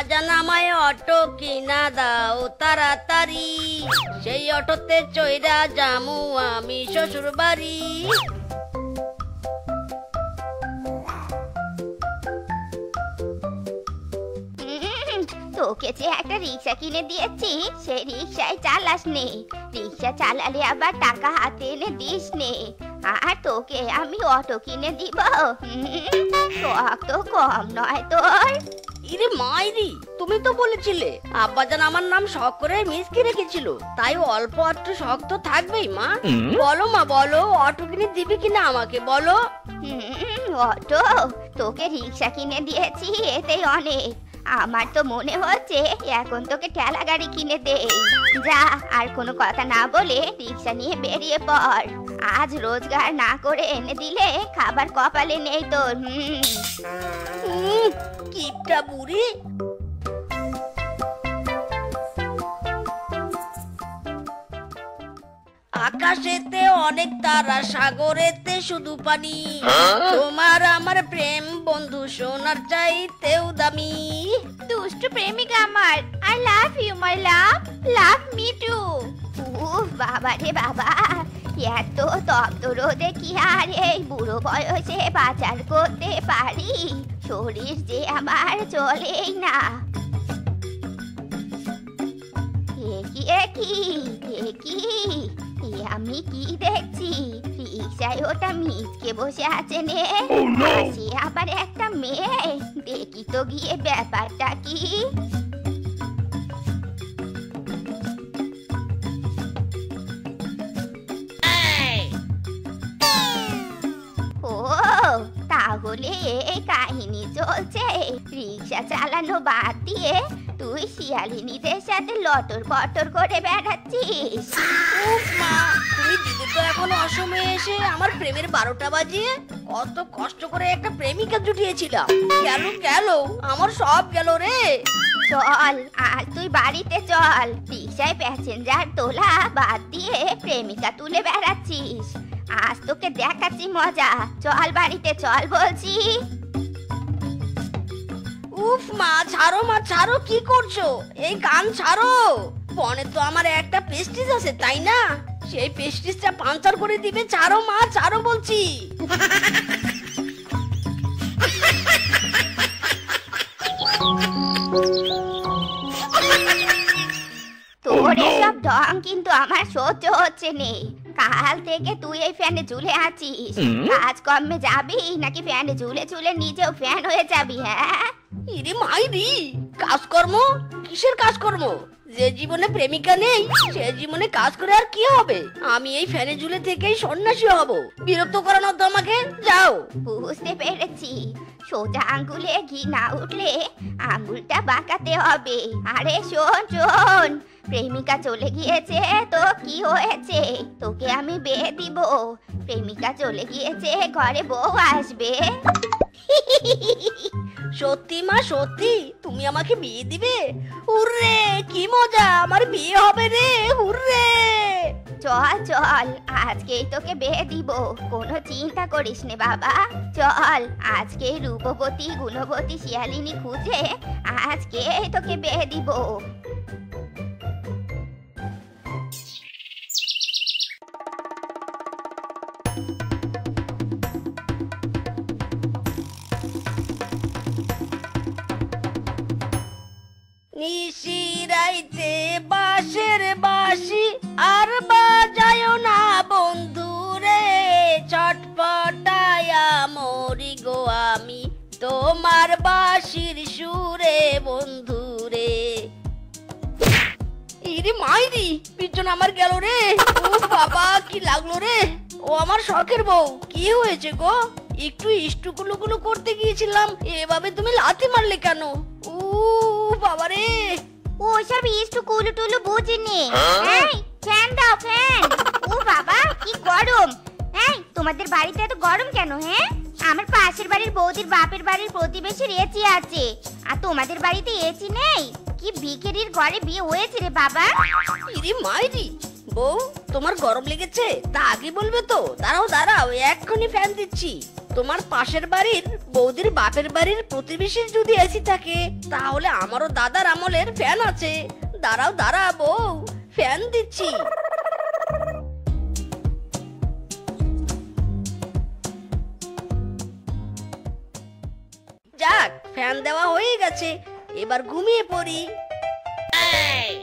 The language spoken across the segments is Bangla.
আব্বাজান আমায় অটো কিনা দাও তাড়াতাড়ি, সেই অটোতে চইরা যামু আমি শ্বশুর বাড়ি। তোকে যে একটা রিক্সা কিনে দিয়েছি, সেই রিক্সায় চালাস নে। রিক্সা চালালে আবার টাকা হাতে এনে দিস নে। আর তোকে আমি অটো কিনে দিব। শখ তো কম নয় তোর। ইরে মাইরি, তুমি তো বলেছিলে আব্বাজান আমার নাম শখ করে মিসকে রেখেছিল, তাই অল্প একটু শখ তো থাকবেই। মা বলো, মা বলো, অটো কিনে দিবি কিনা আমাকে বলো। অটো? তোকে রিক্সা কিনে দিয়েছি এতেই অনেক। আমার তো মনে হচ্ছে এখন তোকে ঠেলা গাড়ি কিনে দে। যা, আর কোনো কথা না বলে রিক্সা নিয়ে বেরিয়ে পড়। আজ রোজগার না করে এনে দিলে খাবার কপালে নেই তোর। কিপটা বুড়ি। আকাশেতে অনেক তারা, সাগরেতে শুধু পানি, তোমার আমার প্রেম বন্ধু সোনার চাইতেও দামি। দুষ্টু প্রেমিকা আমার, I love you my love, love me too. উফ বাবা রে বাবা, এত তপ্ত রোদে কি আর এই বুড়ো বয়সে বাজার করতে পারি? শরীর যে আমার চলেই না। আমি কি দেখছি? রিক্সায় ওটা মিচকে বসে আছে নে। সে আবার একটা মেয়ে। দেখি তো গিয়ে ব্যাপারটা কি। ও তাহলে এই কাহিনী চলছে। রিক্সা চালানো বাদ দিয়ে তুই শিয়ালিনীদের সাথে লটর পটর করে বেড়াচ্ছিস। উফ মা, তুমি দিদি তো এখন অসময়ে এসে আমার প্রেমের 12টা বাজিয়ে কত কষ্ট করে একটা প্রেমিকা জুটিয়েছিলাম। গেল গেল, আমার সব গেল রে। চল আর তুই বাড়িতে চল। রিক্সায় প্যাসেঞ্জার তোলা বাদ দিয়ে প্রেমিকা তুলে বেড়াচ্ছিস। আজ তোকে দেখাচ্ছি মজা। চল বাড়িতে চল বলছি। উফ মা, ছাড়ো মা, ছাড়ো, কি করছো? এই কান ছাড়ো। ফোনে তো আমার একটা পেস্টিজ আছে, তাই না? সেই পেস্টিজটা পাঞ্চার করে দিবে। ছাড়ো মা, ছাড়ো বলছি। তোর এসব ঢং কিন্তু আমার সহ্য হচ্ছে নে। কাল থেকে তুই এই ফ্যানে ঝুলে আছিস। কাজকর্মে যাবি নাকি ফ্যানে ঝুলে ঝুলে নিজেও ফ্যান হয়ে যাবি? হ্যাঁ ইরে মাইরি, কাজকর্ম? কিসের কাজকর্ম? যে জীবনে প্রেমিকা নেই সে জীবনে কাজ করে আর কি হবে? আমি এই ফ্যানে ঝুলে থেকেই সন্ন্যাসী হব। বিরক্ত করানো তো আমাকে। যাও। বুঝতে পেরেছি। সোজা আঙ্গুলে ঘি না উঠলে আঙ্গুলটা বাঁকাতে হবে। আরে শোন শোন, প্রেমিকা চলে গিয়েছে তো কি হয়েছে? তোকে আমি বিয়ে দিব। প্রেমিকা চলে গিয়েছে, ঘরে বউ আসবে। সত্যি মা, সত্যি তুমি আমাকে বিয়ে দিবে? হুররে, কি মজা, আমার বিয়ে হবে রে। হুররে। চল চল, আজকেই তোকে বিয়ে দিব। কোনো চিন্তা করিস নে বাবা। চল, আজকে রূপবতী গুণবতী শিয়ালিনী খুঁজে আজকে তোকে বিয়ে দিব। নিশিরাইতে বাঁশের বাঁশি আর বাজায়ও না বন্ধু রে, ছটফটায়া মরি গো আমি তোমার বাঁশির সুরে বন্ধু রে। ইরে মাইরি, পিছন আমার গেল রে। ও বাবা, কি লাগলো রে? ও আমার শখের বউ, কি হয়েছে গো? একটু ইষ্টুকুলুকুলু করতে গিয়েছিলাম, এভাবে তুমি লাথি মারলে কেন? বাবারে, ওসব ইস্টু কুলু টুলু বুঝিনি। এই ফ্যান দাও, ফ্যান। ও বাবা, কি গরম। এই তোমাদের বাড়িতে এত গরম কেন? হ্যাঁ, আমার পাশের বাড়ির বৌদির বাপের বাড়ির প্রতিবেশীর এসি আছে, আর তোমাদের বাড়িতে এসি নেই। কি ভিখারির ঘরে বিয়ে হয়েছে রে বাবা। ইরে মাইরি, বউ তোমার গরম লেগেছে তা আগে বলবে তো। দাঁড়াও দাঁড়াও, এক্ষুনি ফ্যান দিচ্ছি। তোমার পাশের বাড়ির বৌদির বাপের বাড়ির প্রতিবেশীর যদি এসি থাকে তাহলে আমারও দাদার আমলের ফ্যান আছে। দাঁড়াও দাঁড়াও বউ, ফ্যান দিচ্ছি। যাক, ফ্যান দেওয়া হয়ে গেছে, এবার ঘুমিয়ে পড়ি। এই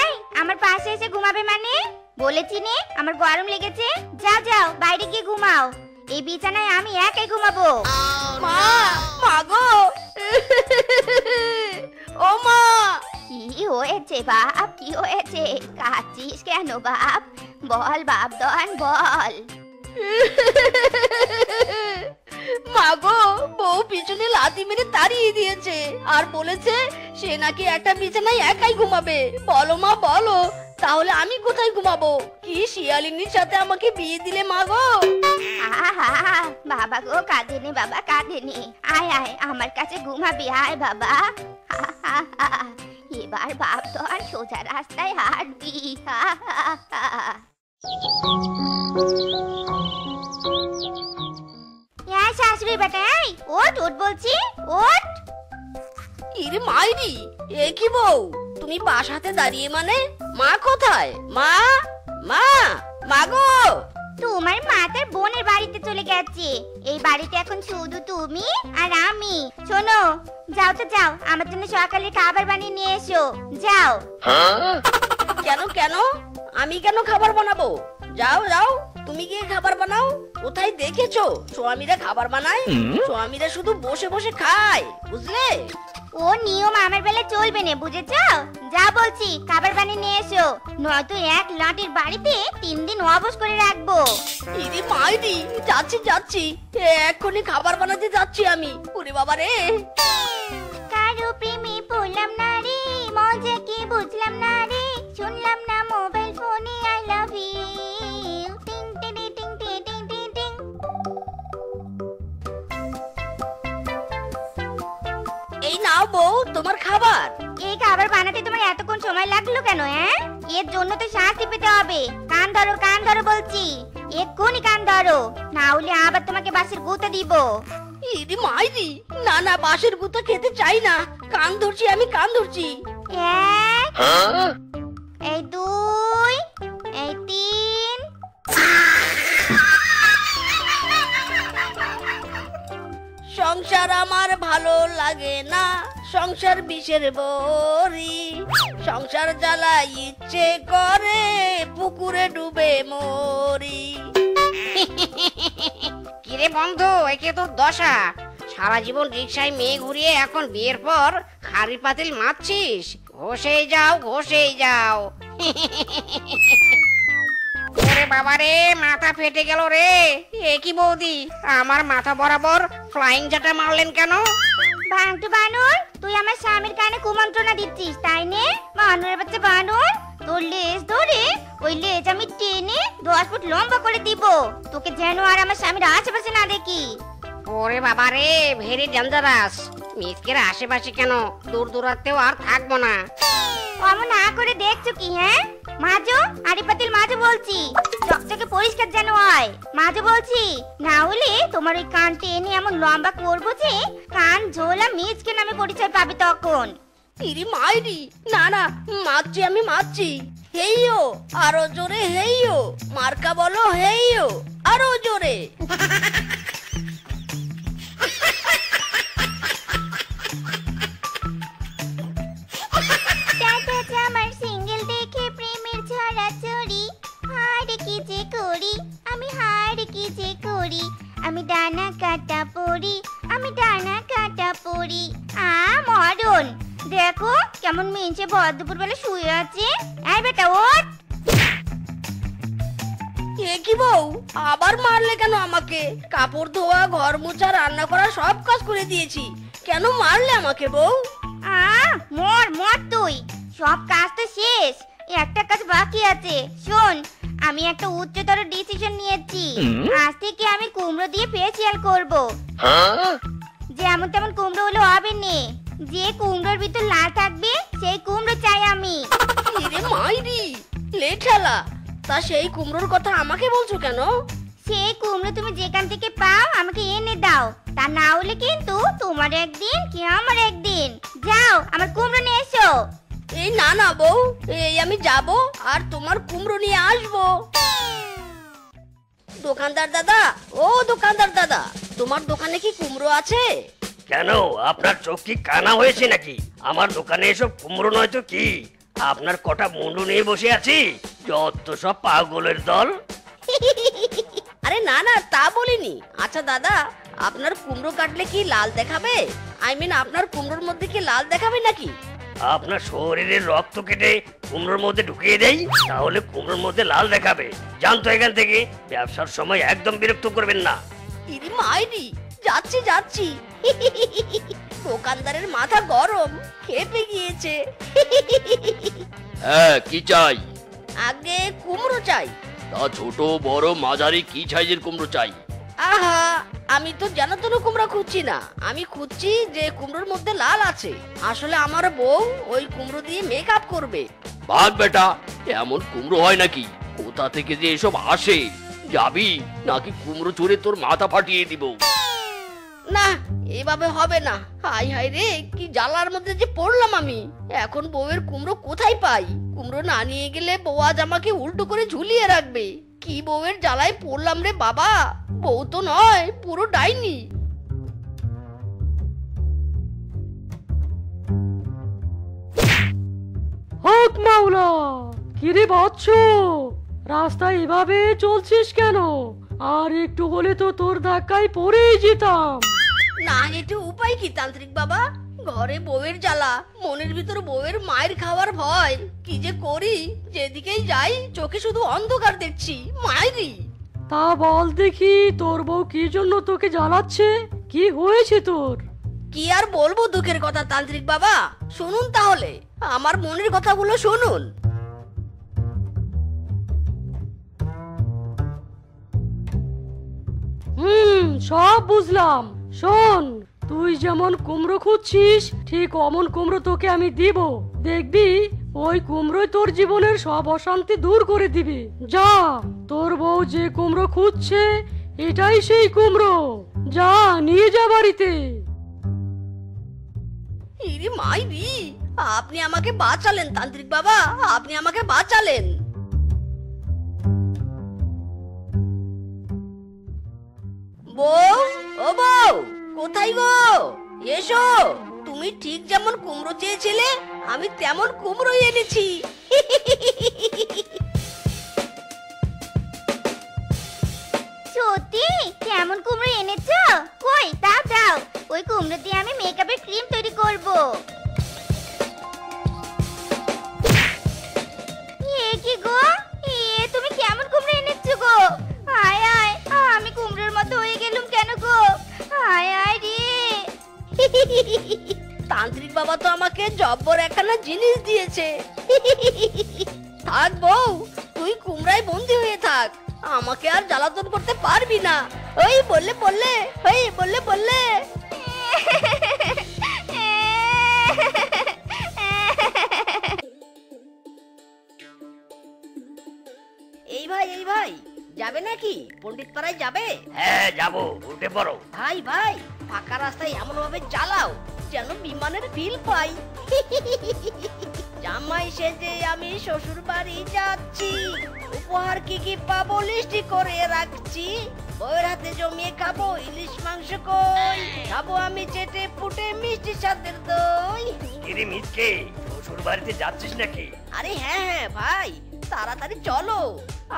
এই আমার পাশে এসে ঘুমাবে মানে? বলেছি নে আমার গরম লেগেছে। যাও যাও বাইরে গিয়ে ঘুমাও, এই বিছানায় আমি একাই ঘুমাবো। মা, মা গো, ও মা। কি হয়েছে বাপ, কি হয়েছে? কাঁদছিস কেন বাপ? বল বাপ দন বল। মা গো, বউ পিছনে লাথি মেরে তাড়িয়ে দিয়েছে আর বলেছে সে নাকি একটা বিছানায় একাই ঘুমাবে। বলো মা বলো, তাহলে আমি কোথায় ঘুমাবো? কি শিয়ালিনীর সাথে আমাকে বিয়ে দিলে মা গো? আহা বাবা গো, কাঁদেনি বাবা কাঁদেনি। আয় আয় আমার কাছে ঘুমাবি, আয় বাবা। এবার বাপ তো আর সোজা রাস্তায় হাঁটবি। শাশুড়ি বেটা, ওঠ ওঠ বলছি, ওঠ। ইরে মাইরি, এ কি বউ, তুমি বাসাতে দাঁড়িয়ে মানে? মা কোথায়? মা, মা, মা গো। তোমার মা তার বোনের বাড়িতে চলে গেছে। এই বাড়িতে এখন শুধু তুমি আর আমি। শোনো, যাও তো যাও, আমার জন্য সকালে খাবার বানিয়ে নিয়ে এসো, যাও। কেন কেন? আমি কেন খাবার বানাবো? যাও যাও, তুমি গিয়ে খাবার বানাও। কোথায় দেখেছো স্বামীরা খাবার বানায়? স্বামীরা শুধু বসে বসে খায়, বুঝলে? ও নিয়ম আমার বেলা চলবে না, বুঝেছো? যা বলছি খাবার বানিয়ে নিয়ে এসো, নয়তো এক লাঠির বাড়িতে 3 দিন অবশ করে রাখবো। ইরে মাইরি, যাচ্ছি যাচ্ছি, এক্ষুনি খাবার বানাতে যাচ্ছি আমি। ওরে বাবা রে। কারো প্রেমে পড়লাম না রে, মজা কি বুঝলাম না রে, শুনলাম না মোবাইল ফোনে আই লাভ ইউ। টিং টিং টিং টিং টিং টিং টিং। এই নাও বউ তোমার খাবার। এই খাবার বানাতে তোমার এতক্ষণ সময় লাগলো কেন? এর জন্য তো শাস্তি পেতে হবে। কান ধরো বলছি, এক্ষুনি কান ধরো, না হলে আবার তোমাকে বাসের গুঁতো দিব। ইরে মাইরি, না না, বাঁশের গুঁতো খেতে চাই না। কান ধরছি আমি, কান ধরছি। 1, এই 2, এই 3। সংসার আমার ভালো লাগে না, সংসার বিষের বড়ি। সংসার জ্বালা ইচ্ছে করে পুকুরে ডুবে মরি। কিরে বন্ধু, একে তো দশা। সারা জীবন রিক্সায় মেয়ে ঘুরিয়ে এখন বিয়ের পর খালি পাতিল মারছিস। ঘষেই যাও ঘষেই যাও। ওরে বাবা রে, মাথা ফেটে গেল রে। এ কি বৌদি, আমার মাথা বরাবর ফ্লাইং ঝাঁটা মারলেন কেন? ভাঙটু বানর, তুই আমার স্বামীর কানে কুমন্ত্রণা দিচ্ছিস তাই নে? বানরের বাচ্চা বানর, তোর লেজ ধরে ওই লেজ আমি টেনে 10 ফুট লম্বা করে দিব, তোকে যেন আর আমার স্বামীর আশেপাশে না দেখি। ওরে বাবা রে, ভেরি ডেঞ্জারাস। মিসকের আশেপাশে কেন, দূর দূরান্তেও আর থাকবো না। অমন না করে দেখছো কি? মাজো, আড়ি পাতিল মাজো বলছি, চকচকে পরিষ্কার যেন হয়। মাজো বলছি, না হলে তোমার ওই কান টেনে এমন লম্বা করবো যে কান ঝোলা মিচকে নামে পরিচয় পাবে তখন। ইরে মাইরি, না না, মারছি আমি মারছি। হেইও, আরো জোরে হেইও, মার্কা বলো হেইও, আরো জোরে। আমার সিঙ্গেল দেখে প্রেমের ছড়াছড়ি, হাড় কি যে করি আমি, হাড় কি যে করি আমি, ডানা কাটা পড়ি আমি, ডানা কাটা পড়ি। মরণ, দেখো কেমন মেয়েছে ভর দুপুর বেলা শুয়ে আছে। এই বেটা ওঠ। এ কি বউ, আবার মারলে কেন আমাকে? কাপড় ধোয়া, ঘর মোছা, রান্না করা সব কাজ করে দিয়েছি, কেন মারলে আমাকে বউ? মর মর তুই, সব কাজ তো শেষ, একটা কাজ বাকি আছে। শোন, আমি একটা উচ্চতর ডিসিশন নিয়েছি। আজ থেকে আমি কুমড়ো দিয়ে ফেসিয়াল করব। যেমন তেমন কুমড়ো হলে হবে না, যে কুমড়োর ভিতর লাল থাকবে সেই কুমড়ো চাই আমি। ইরে মাইরি, লেঠালা, তা সেই কুমড়োর কথা আমাকে বলছো কেন? সেই কুমড়ো তুমি যেখান থেকে পাও আমাকে এনে দাও, তা না হলে কিন্তু তোমার একদিন কি আমার একদিন। যাও আমার কুমড়ো নিয়ে এসো। এই না না বউ, এই আমি যাব আর তোমার কুমড়ো নিয়ে আসবো। দোকানদার দাদা, ও দোকানদার দাদা, তোমার দোকানে কি কুমড়ো আছে? কেন, আপনার চোখ কি কানা হয়েছে নাকি? আমার দোকানে এসব কুমড়ো নয় তো কি? আপনার কটা মুন্ডু নিয়ে বসে আছি, যত সব পাগলের দল। আরে না না, তা বলিনি। আচ্ছা দাদা, আপনার কুমড়ো কাটলে কি লাল দেখাবে? আই মিন আপনার কুমড়োর মধ্যে কি লাল দেখাবে নাকি? আপনার শরীরের রক্ত কেটে কুমড়োর মধ্যে ঢুকিয়ে দেই, তাহলে কুমড়োর মধ্যে লাল দেখাবে। জানতো এখান থেকে, ব্যবসার সময় একদম বিরক্ত করবেন না। ইরি মাইরি, যাচ্ছি যাচ্ছি। দোকানদারের মাথা গরম, খেপে গিয়েছে। হ্যাঁ, কি চাই? আগে কুমড়ো চাই। তা ছোট বড় মাঝারি কি সাইজের কুমড়ো চাই? আহা, আমি তো জানো তো কুমড়ো খুঁজছি না, আমি খুঁজছি যে কুমড়োর মধ্যে লাল আছে। আসলে আমার বউ ওই কুমড়ো দিয়ে মেকআপ করবে। ভাগ বেটা, এমন কুমড়ো হয় নাকি? কোথা থেকে যে এসব আসে? যাবি নাকি কুমড়ো চুরে তোর মাথা ফাটিয়ে দিব? না, এভাবে হবে না। হাই হাই রে, কি জ্বালার মধ্যে যে পড়লাম আমি। এখন বউয়ের কুমড়ো কোথায় পাই? কুমড়ো না নিয়ে গেলে বউ আজ আমাকে উল্টো করে ঝুলিয়ে রাখবে। কি বউয়ের জ্বালায় পড়লাম রে বাবা। বউ তো নয়, পুরো ডাইনি। হক মাওলা, কিরে বাচ্চ, রাস্তায় এভাবে চলছিস কেন? আর একটু হলে তো তোর ধাক্কায় পড়েই যেতাম। না হেঁটে উপায় কি তান্ত্রিক বাবা? ঘরে বউয়ের জ্বালা, মনের ভিতর বউয়ের মায়ের খাওয়ার ভয়। কি যে করি, যেদিকেই যাই চোখে শুধু অন্ধকার দেখছি। মায়েরই। তা বল দেখি, তোর বউ কি জন্য তোকে জ্বালাচ্ছে? কি হয়েছে তোর? কি আর বলবো দুঃখের কথা তান্ত্রিক বাবা, শুনুন তাহলে আমার মনের কথাগুলো শুনুন। সব বুঝলাম। শোন, তুই যেমন কুমড়ো খুঁজছিস ঠিক অমন কুমড়ো তোকে আমি দিব। দেখবি ওই কুমড়োই তোর জীবনের সব অশান্তি দূর করে দিবে। যা, তোর বউ যে কুমড়ো খুঁজছে এটাই সেই কুমড়ো। যা, নিয়ে যা বাড়িতে। ইরি মাইরি, আপনি আমাকে বাঁচালেন তান্ত্রিক বাবা, আপনি আমাকে বাঁচালেন। বউ, ও বউ, কোথায় গো? এসো। তুমি ঠিক যেমন কুমড়ো চেয়েছিলে আমি তেমন কুমড়োই এনেছি। সত্যি কেমন কুমড়ো এনেছো? কই দাও দাও, ওই কুমড়ো দিয়ে আমি মেকআপের ক্রিম তৈরি করব। এ কি গো, এ তুমি কেমন কুমড়ো এনেছো গো? আয় আয়, আমি কুমড়োর মতো হয়ে গেলুম কেন গো? আয় আয় রে। তান্ত্রিক বাবা তো আমাকে জব্বর একখানা জিনিস দিয়েছে। থাক বউ, তুই কুমড়ায় বন্দি হয়ে থাক, আমাকে আর জ্বালাতন করতে পারবি না। ওই বললে বললে, ওই বললে বললে। এই ভাই, এই ভাই, যাবে নাকি? পণ্ডিত পাড়ায় যাবে? হ্যাঁ যাবো, উঠে পড়ো। ভাই ভাই, ফাঁকা রাস্তায় এমন ভাবে চালাও যেন বিমানের ফিল পাই। জামাই সেজে আমি শ্বশুর বাড়ি যাচ্ছি, উপহার কি কি পাবো লিস্টি করে রাখছি। বউয়ের হাতে জমিয়ে খাবো ইলিশ মাংস, কই খাবো আমি চেটে পুটে মিষ্টি স্বাদের দই। কিরে মিসকে, শ্বশুর বাড়িতে যাচ্ছিস নাকি? আরে হ্যাঁ হ্যাঁ ভাই, তাড়াতাড়ি চলো,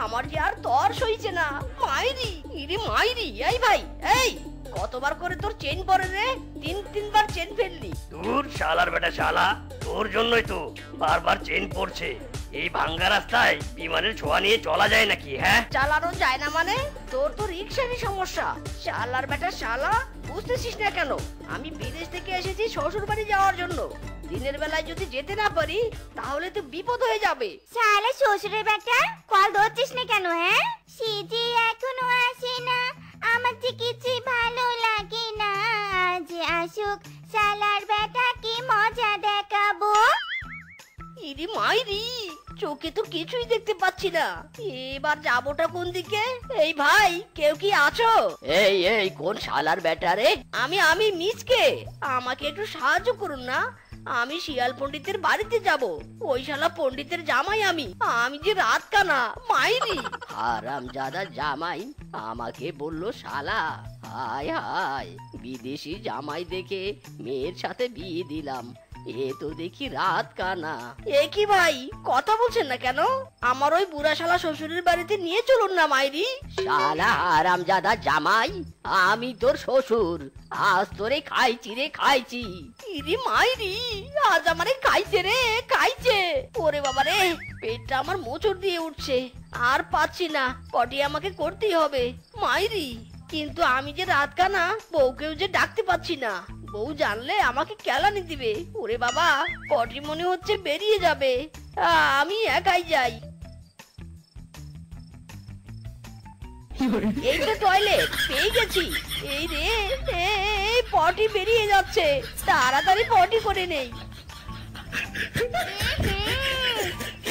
আমার যে আর তর সইছে না। মাইরি, ইরে মাইরি। এই ভাই, এই কতবার করে তোর চেন পরে রে? তিনবার চেন ফেললি। দূর শালার বেটা শালা, তোর জন্যই তো বারবার চেন পড়ছে। এই ভাঙ্গা রাস্তায় বিমানের ছোঁয়া নিয়ে চলা যায় নাকি? হ্যাঁ, চালানো যায় না মানে? তোর তো রিক্সারই সমস্যা। শালার বেটা শালা, বুঝতেছিস না কেন? আমি বিদেশ থেকে এসেছি শ্বশুর বাড়ি যাওয়ার জন্য। দিনের বেলায় যদি যেতে না পারি তাহলে তো বিপদ হয়ে যাবে। শালা শ্বশুরের বেটা, কল ধরছিস না কেন? হ্যাঁ, সে যে এখনো আসে না, আমার যে কিছুই ভালো লাগে না। আজ আসুক শালার বেটা, কি মজা দেখাবো। ইরি মাইরি, চোখে তো কিছুই দেখতে পাচ্ছি না। এবার যাবোটা কোন দিকে? এই ভাই, কেউ কি আছো? এই এই কোন শালার বেটা রে? আমি মিচকে, আমাকে একটু সাহায্য করুন না। আমি শিয়াল পণ্ডিতের বাড়িতে যাব। ওই শালা পণ্ডিতের জামাই আমি যে রাত কানা মাইরি। হারামজাদা জামাই আমাকে বললো শালা। হায় হায়, বিদেশি জামাই দেখে মেয়ের সাথে বিয়ে দিলাম, এ তো দেখি রাত কানা। এ কি ভাই, কথা বলছেন না কেন? আমার ওই বুড়া শালা শ্বশুরের বাড়িতে নিয়ে চলুন না মাইরি। শালা হারামজাদা জামাই, আমি তোর শ্বশুর, আজ তোরে খাইছি রে খাইছি। ইরি মাইরি, আজ আমারে খাইছে রে খাইছে। ওরে বাবা রে, পেটটা আমার মোচড় দিয়ে উঠছে, আর পাচ্ছি না, পটি আমাকে করতেই হবে মাইরি। কিন্তু আমি যে রাত কানা, বউকেও যে ডাকতে পাচ্ছি না। বউ জানলে আমাকে কেলানি দিবে। ওরে বাবা, পটি মনে হচ্ছে বেরিয়ে যাবে। আমি একাই যাই। এই তো টয়লেট পেয়ে গেছি। এই রে, এই পটি বেরিয়ে যাচ্ছে, তাড়াতাড়ি পটি করে নেই।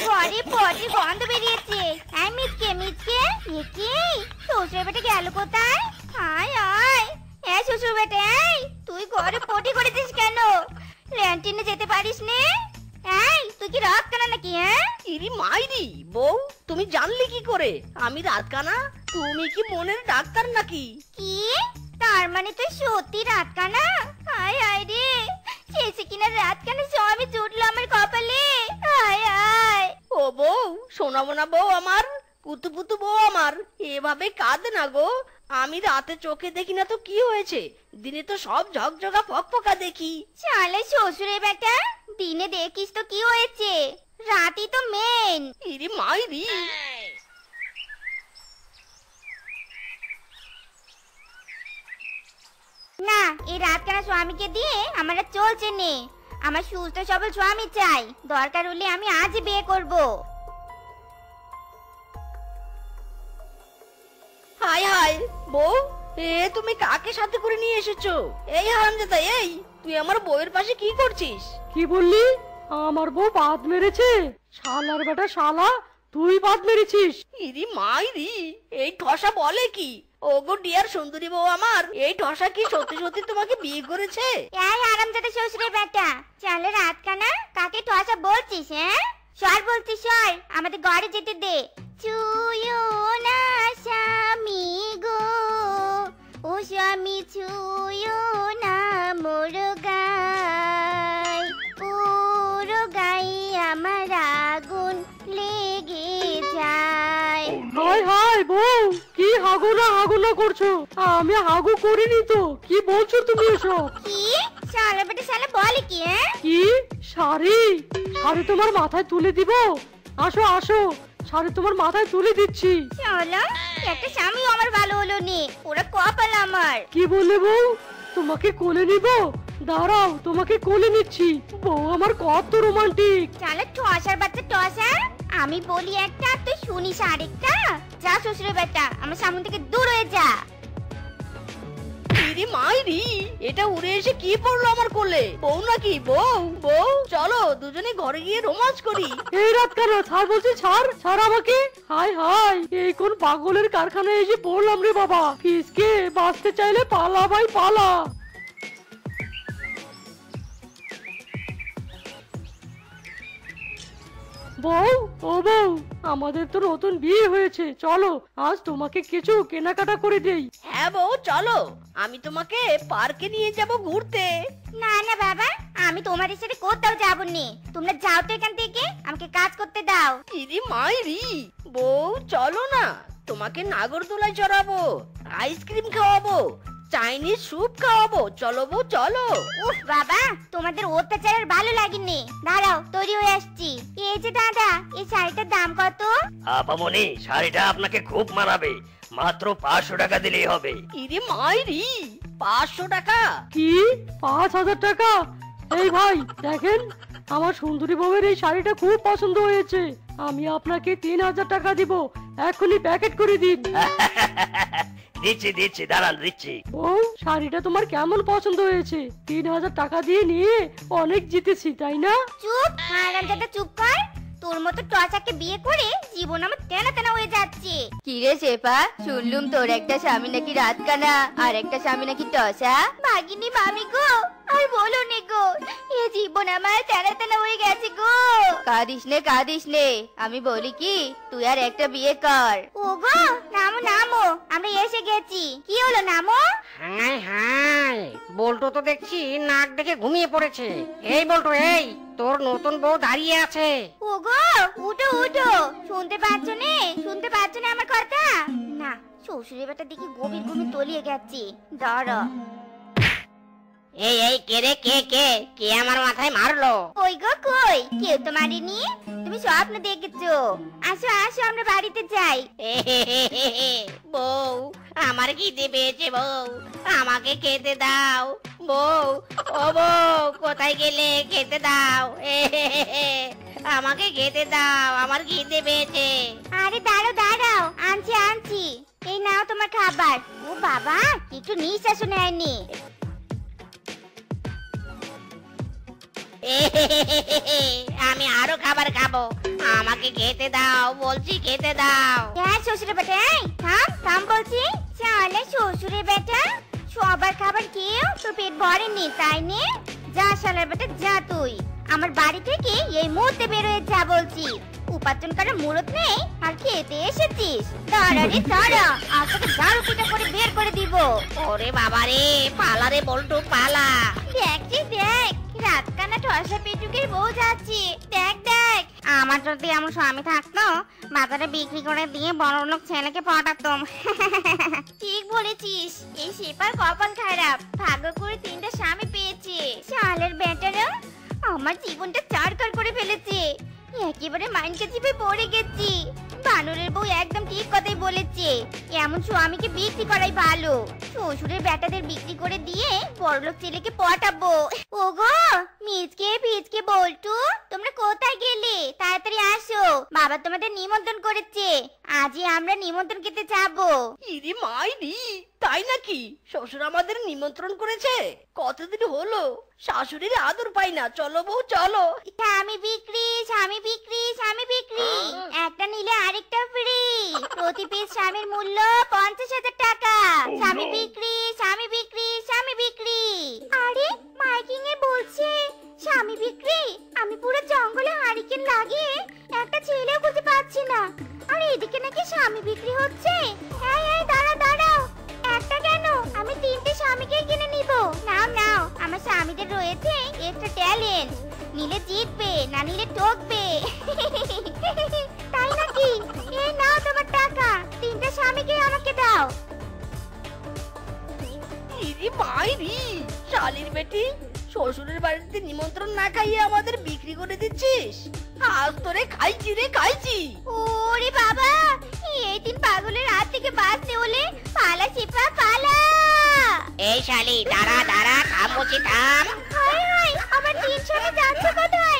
ঘরে পটি গন্ধ বেরিয়েছে। এই মিচকে মিচকে, একি শ্বশুর বেটা গেল কোথায়? আয় আয়, এ শ্বশুর বেটা, এই তুই ঘরে পটি করেছিস কেন? ল্যান্টিনে যেতে পারিস নে? এই তুই কি রাত কানা নাকি? হ্যাঁ, ইরি মাইরি, বউ তুমি জানলে কি করে আমি রাত কানা? তুমি কি মনের ডাক্তার নাকি? কি তার মানে তুই সত্যি রাত কানা? আয় আয় রে, শেষে কিনা রাত কানা সবই জুটলো আমার কপালে। আয় আয়। ও বউ, শোনাবো না বউ আমার, পুতু পুতু বউ আমার, এভাবে কাঁদে না গো। আমি রাতে চোখে দেখি না তো কি হয়েছে, দিনে তো সব ঝকঝকা ফকফকা দেখি। শালা শ্বশুরে বেটা, দিনে দেখিস তো কি হয়েছে, রাতই তো মেন। ইরি মাইরি। না, এই রাত কানা স্বামীকে দিয়ে আমার আর চলছে নে। আমার সুস্থ সবল স্বামী চাই, দরকার হলে আমি আজই বিয়ে করব। হায় হায় বউ, তুমি কাকে সাথে করে নিয়ে এসেছো? এই হারামজাদা, এই তুই আমার বউয়ের পাশে কি করছিস? কি বললি? আমার বউ বাদ মেরেছে? শালার বেটা শালা, তুই বাদ মেরেছিস? ইরি মাইরি, এই ঠসা বলে কি? ওগো ডিয়ার সুন্দরী বউ আমার, এই ঠসা কি সত্যি সত্যি তোমাকে বিয়ে করেছে? এই আরামজাদা শ্বশুরে বেটা, চালে রাত কানা কাকে ঠসা বলছিস? হ্যাঁ, সর বলছিস, সর, আমাদের ঘরে যেতে দে। ছুঁয়ো না স্বামী গো, ও স্বামী ছুঁয়ো না মোর গাই, পুরো গাই আমার আগুন লেগে যায়। হায় হায় বউ, কি হাগুনা করছো? আমি হাগু করিনি তো, কি বলছো তুমি এসব? কি শালা বেটা শালা বলে কি? হ্যাঁ, কি শাড়ি? শাড়ি তোমার মাথায় তুলে দিব? আসো আসো, শাড়ি তোমার মাথায় তুলে দিচ্ছি। শালা একটা স্বামী আমার ভালো হলো নে, ওরা কপাল আমার। কি বললে বউ? তোমাকে কোলে নিব? দাঁড়াও, তোমাকে কোলে নিচ্ছি। বউ আমার কত রোমান্টিক। শালা ঠসার বাচ্চা টসা, আমি বলি একটা তুই শুনিস আরেকটা। যা শ্বশুরের বেটা, আমার সামনে থেকে দূর হয়ে যা। ইরি মাইরি, এটা উড়ে এসে কি পড়লো আমার কোলে? বউ নাকি? বউ বউ, চলো দুজনে ঘরে গিয়ে রোমাঞ্চ করি। এই রাত কেন? ছাড় বলছি, ছাড় ছাড় আমাকে। হায় হায়, এই কোন পাগলের কারখানায় এসে পড়লাম রে বাবা। ফিসকে বাঁচতে চাইলে পালা ভাই পালা। বউ, ও বউ, আমাদের তো নতুন বিয়ে হয়েছে, চলো আজ তোমাকে কিছু কেনাকাটা করে দেই। হ্যাঁ বউ চলো, আমি তোমাকে পার্কে নিয়ে যাব ঘুরতে। না না বাবা, আমি তোমাদের সাথে কোথাও যাবো নে, তোমরা যাও তো এখান থেকে, আমাকে কাজ করতে দাও। ইরি মাইরি, বউ চলো না, তোমাকে নাগরদোলায় চড়াবো, আইসক্রিম খাওয়াবো, চাইনিজ স্যুপ খাওয়াবো, চলো বউ চলো। উফ বাবা, তোমাদের অত্যাচার আর ভালো লাগেনি। দাঁড়াও, তৈরি হয়ে আসছি। এই যে দাদা, এই শাড়িটার দাম কত? আপামনি, শাড়িটা আপনাকে খুব মানাবে, মাত্র 500 টাকা দিলেই হবে। ইরি মাইরি, 500 টাকা? কি 5000 টাকা? এই ভাই দেখেন, আমার সুন্দরী বউয়ের এই শাড়িটা খুব পছন্দ হয়েছে, আমি আপনাকে 3000 টাকা দিব, এখনই প্যাকেট করে দিন। দিচ্ছি দিচ্ছি, দাঁড়ান দিচ্ছি। বউ, শাড়িটা তোমার কেমন পছন্দ হয়েছে? 3000 টাকা দিয়ে নিয়ে অনেক জিতেছি, তাই না? চুপ, হারামজাদা চুপ কর। তোর মতো টচাকে বিয়ে করে জীবন আমার তেনা তেনা হয়ে যাচ্ছে। কি রে শেফা, শুনলুম তোর একটা স্বামী নাকি রাত কানা আর একটা স্বামী নাকি টসা। ভাগিনী মামি গো, আর বলো নে গো, এ জীবন আমার তেনা তেনা হয়ে গেছে গো। কাঁদিস নে, আমি বলি কি তুই আর একটা বিয়ে কর। ও গো, নামো নামো, আমরা এসে গেছি। কি হলো, নামো? হাই হাই, বল্টু তো দেখছি নাক ডেকে ঘুমিয়ে পড়েছে। এই বল্টু, এই তোর নতুন বউ দাঁড়িয়ে আছে। ও গো, উঠো উঠো, শুনতে পাচ্ছ নে? শুনতে পাচ্ছ না আমার কথা? না, শ্বশুরের বেটা দেখি গভীর ঘুমে তলিয়ে গেছে। দাঁড়া। এই এই, কে রে, কে কে কে আমার মাথায় মারলো? ওই গো, কই কেউ তো মারিনি, তুমি স্বপ্ন দেখেছো। আসো আসো, আমরা বাড়িতে যাই। বউ, আমার খিদে পেয়েছে বউ, আমাকে খেতে দাও। বউ, ও বউ, কোথায় গেলে? খেতে দাও। আমাকে খেতে দাও, আমার খিদে পেয়েছে। আরে দাঁড়াও দাঁড়াও, আনছি আনছি। এই নাও তোমার খাবার। ও বাবা, একটু নিঃশ্বাসও নেয়নি। আমি আরো খাবার খাবো, আমাকে খেতে দাও বলছি, খেতে দাও। হ্যাঁ শ্বশুরের বেটা, এই থাম থাম বলছি। চালে শ্বশুরের বেটা, সবার খাবার খেয়েও তোর পেট ভরেনি, তাই নে? যা শালার বেটা, যা তুই আমার বাড়ি থেকে এই মুহূর্তে বের হয়ে যা বলছি। উপার্জন করার মুরত নেই আর খেতে এসেছিস? দাঁড়া রে দাঁড়া, আজ তোকে দারু পিঠা করে বের করে দিব। ওরে বাবারে, পালা রে বল্টু, পালা। দেখ রে দেখ, রাত কানা ঠসা পেটুকের বউ যাচ্ছে। দেখ দেখ, আমার যদি এমন স্বামী থাকতো, বাজারে বিক্রি করে দিয়ে বড়লোক ছেলেকে পটাতাম। ঠিক বলেছিস, এই সেপার কপাল খারাপ, ভাগ্য করে 3টা স্বামী পেয়েছে। শালের বেটারা আমার জীবনটা চারকার করে ফেলেছে। একেবারে মাইনকে জিভে পড়ে গেছি। বানরের বউ একদম ঠিক কথাই বলেছে, এমন স্বামীকে বিক্রি করাই ভালো। শ্বশুরের বেটাদের বিক্রি করে দিয়ে বড়লোক ছেলেকে পটাবো। ওগো মিচকে পিচকে বল্টু, তোমরা কোথায় গেলে? তাড়াতাড়ি আসো, বাবা তোমাদের নিমন্ত্রণ করেছে। আজই আমরা নিমন্ত্রণ খেতে যাবো। ইরি মাইরি, তাই নাকি? শ্বশুর আমাদের নিমন্ত্রণ করেছে? কতদিন হলো শাশুড়ির আদর পাই না। চলো বউ চলো। স্বামী বিক্রি, স্বামী বিক্রি, স্বামী বিক্রি, একটা নিলে আরেকটা ফ্রি। প্রতি পিস স্বামীর মূল্য 50,000 টাকা। স্বামী বিক্রি, স্বামী বিক্রি, স্বামী বিক্রি। আরে মাইকিং এ বলছে স্বামী বিক্রি। আমি পুরো জঙ্গলে হারিকেন লাগিয়ে একটা ছেলেও খুঁজে পাচ্ছি না, আর এদিকে নাকি স্বামী বিক্রি হচ্ছে। এই এই দাঁড়াও দাঁড়াও, একটা কেন, আমি 3টে স্বামীকে কিনে নিব। নাও নাও, আমার স্বামীদের রয়েছে এক্সট্রা ট্যালেন্ট, নিলে জিতবে, না নিলে ঠকবে। তাই নাকি? এই নাও তোমার টাকা, 3টে স্বামীকে আমাকে দাও। ইরি মাইরি, শালির বেটি, শ্বশুরের বাড়িতে নিমন্ত্রণ না খাইয়ে আমাদের বিক্রি করে দিচ্ছিস। আজ তোরে খাইছি রে, খাইছি। ওরে বাবা, এই দিন পাগলের হাত থেকে বাঁচতে হলে পালা শিপা পালা। এই শালি, দাঁড়া দাঁড়া, থাম বলছি, থাম। হায় হায়, আমার 3 স্বামী যাচ্ছে কোথায়?